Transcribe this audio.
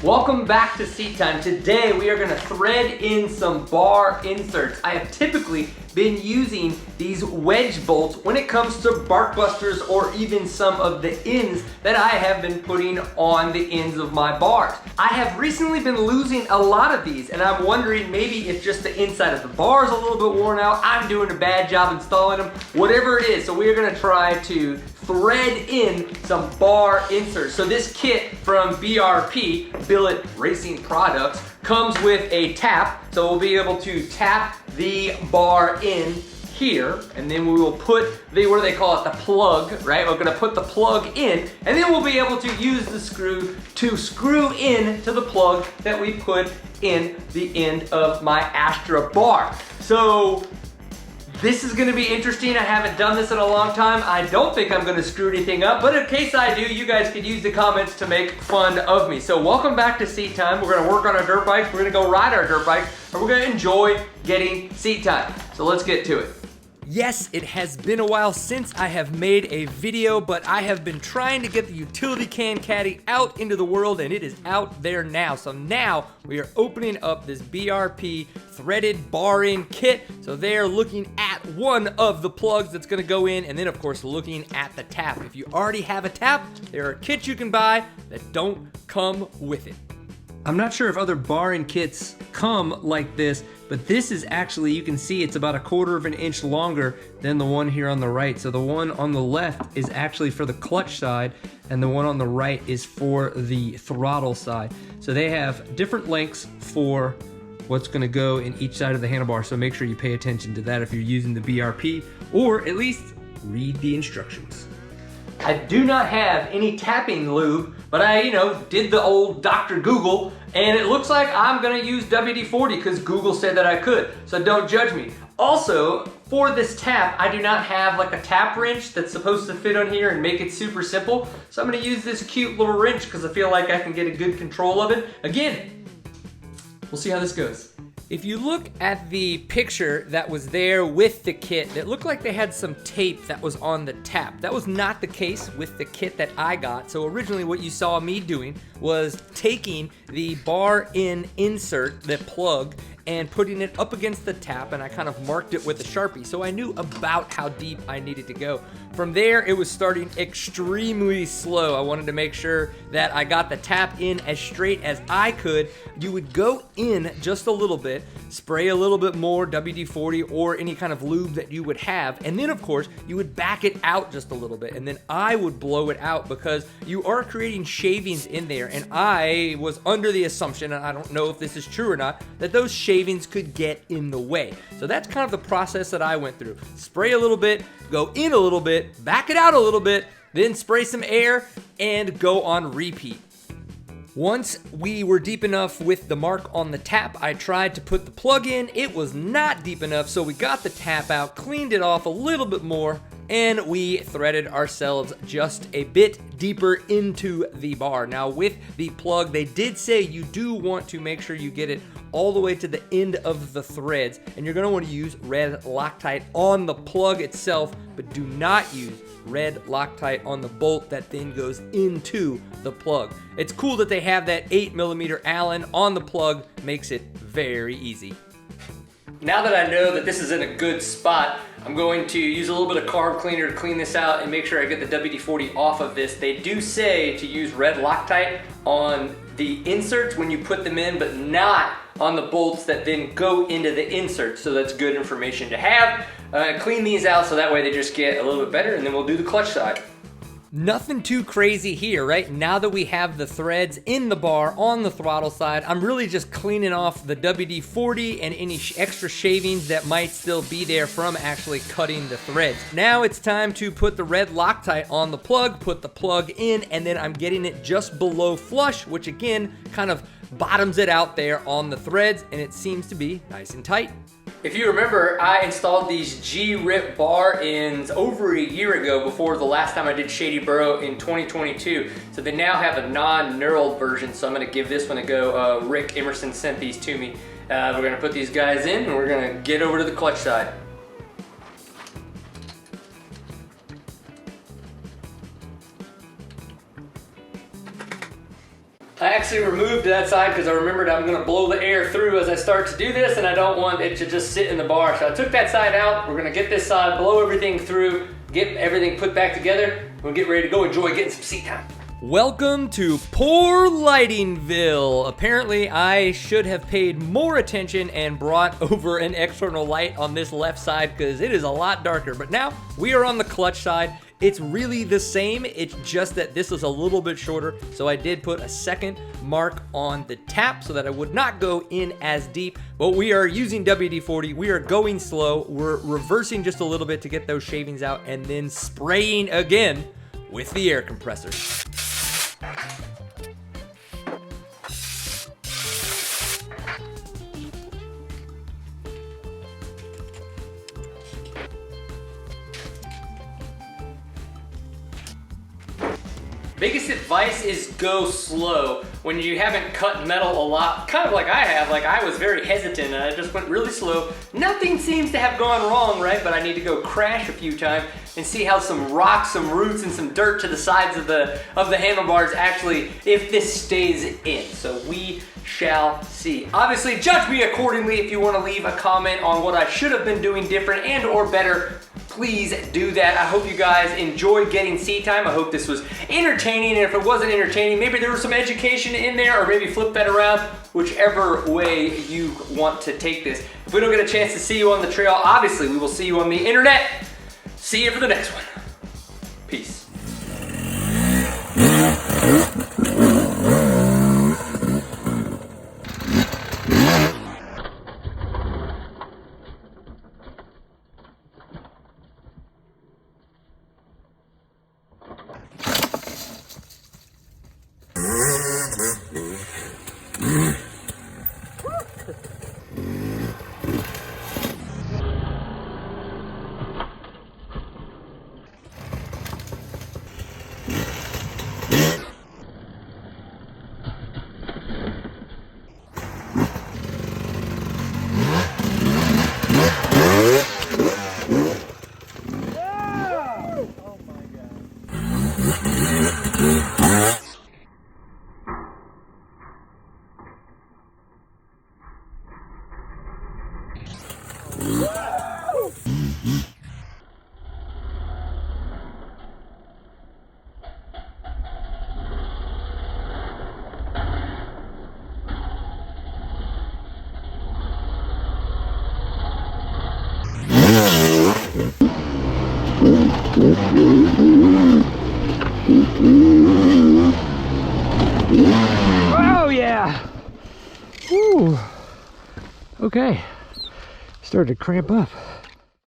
Welcome back to Seat Time. Today we are going to thread in some bar inserts. I have typically been using these wedge bolts when it comes to barkbusters or even some of the ends that I have been putting on the ends of my bars. I have recently been losing a lot of these and I'm wondering maybe if just the inside of the bar is a little bit worn out, I'm doing a bad job installing them, whatever it is. So we are going to try to thread in some bar inserts. So this kit from BRP, Billet Racing Products, comes with a tap. So we'll be able to tap the bar in here, and then we will put the, what do they call it, the plug, right? We're gonna put the plug in, and then we'll be able to use the screw to screw in to the plug that we put in the end of my Astra bar. So this is gonna be interesting. I haven't done this in a long time. I don't think I'm gonna screw anything up, but in case I do, you guys can use the comments to make fun of me. So welcome back to Seat Time. We're gonna work on our dirt bikes, we're gonna go ride our dirt bikes, and we're gonna enjoy getting seat time. So let's get to it. Yes, it has been a while since I have made a video, but I have been trying to get the utility can caddy out into the world, and it is out there now. So now we are opening up this BRP threaded bar-in kit. So they're looking at one of the plugs that's gonna go in, and then of course looking at the tap. If you already have a tap, there are kits you can buy that don't come with it. I'm not sure if other bar-in kits come like this, but this is actually, you can see it's about 1/4 of an inch longer than the one here on the right. So the one on the left is actually for the clutch side, and the one on the right is for the throttle side. So they have different lengths for what's gonna go in each side of the handlebar. So make sure you pay attention to that if you're using the BRP, or at least read the instructions. I do not have any tapping lube, but I, did the old Dr. Google, and it looks like I'm gonna use WD-40 because Google said that I could, so don't judge me. Also, for this tap, I do not have like a tap wrench that's supposed to fit on here and make it super simple, so I'm gonna use this cute little wrench because I feel like I can get a good control of it. Again, we'll see how this goes. If you look at the picture that was there with the kit, it looked like they had some tape that was on the tap. That was not the case with the kit that I got. So originally what you saw me doing was taking the bar-in insert, the plug, and putting it up against the tap, and I kind of marked it with a Sharpie, so I knew about how deep I needed to go. From there, it was starting extremely slow. I wanted to make sure that I got the tap in as straight as I could. You would go in just a little bit, spray a little bit more WD-40 or any kind of lube that you would have, and then of course, you would back it out just a little bit, and then I would blow it out because you are creating shavings in there, and I was under the assumption, and I don't know if this is true or not, that those shavings could get in the way. So that's kind of the process that I went through. Spray a little bit, go in a little bit, back it out a little bit, then spray some air and go on repeat. Once we were deep enough with the mark on the tap, I tried to put the plug in. It was not deep enough, so we got the tap out, cleaned it off a little bit more, and we threaded ourselves just a bit deeper into the bar. Now with the plug, they did say you do want to make sure you get it all the way to the end of the threads, and you're gonna want to use red Loctite on the plug itself, but do not use red Loctite on the bolt that then goes into the plug. It's cool that they have that 8mm Allen on the plug, makes it very easy. Now that I know that this is in a good spot, I'm going to use a little bit of carb cleaner to clean this out and make sure I get the WD-40 off of this. They do say to use red Loctite on the inserts when you put them in, but not on the bolts that then go into the inserts. So that's good information to have. Clean these out so that way they just get a little bit better, and then we'll do the clutch side. Nothing too crazy here, right? Now that we have the threads in the bar on the throttle side, I'm really just cleaning off the WD-40 and any extra shavings that might still be there from actually cutting the threads. Now it's time to put the red Loctite on the plug, put the plug in, and then I'm getting it just below flush, which again, kind of bottoms it out there on the threads, and it seems to be nice and tight. If you remember, I installed these G-Rip bar ends over a year ago before the last time I did Shady Borough in 2022. So they now have a non-knurled version, so I'm gonna give this one a go. Rick Emerson sent these to me. We're gonna put these guys in and we're gonna get over to the clutch side. I actually actually removed that side because I remembered I'm gonna blow the air through as I start to do this, and I don't want it to just sit in the bar. So I took that side out. We're gonna get this side, blow everything through, get everything put back together. We'll get ready to go enjoy getting some seat time. Welcome to Poor Lightingville. Apparently, I should have paid more attention and brought over an external light on this left side because it is a lot darker. But now we are on the clutch side. It's really the same, it's just that this is a little bit shorter, so I did put a second mark on the tap so that I would not go in as deep, but we are using WD-40, we are going slow, we're reversing just a little bit to get those shavings out, and then spraying again with the air compressor. Biggest advice is go slow. When you haven't cut metal a lot, kind of like I have, like I was very hesitant and I just went really slow. Nothing seems to have gone wrong, right? But I need to go crash a few times and see how some rocks, some roots, and some dirt to the sides of the handlebars actually, if this stays in. So we shall see. Obviously, judge me accordingly. If you want to leave a comment on what I should have been doing different and or better, please do that. I hope you guys enjoyed getting seat time. I hope this was entertaining, and if it wasn't entertaining, maybe there was some education in there, or maybe flip that around, whichever way you want to take this. If we don't get a chance to see you on the trail, obviously we will see you on the internet. See you for the next one. Peace. Oh yeah! Woo! Okay, started to cramp up.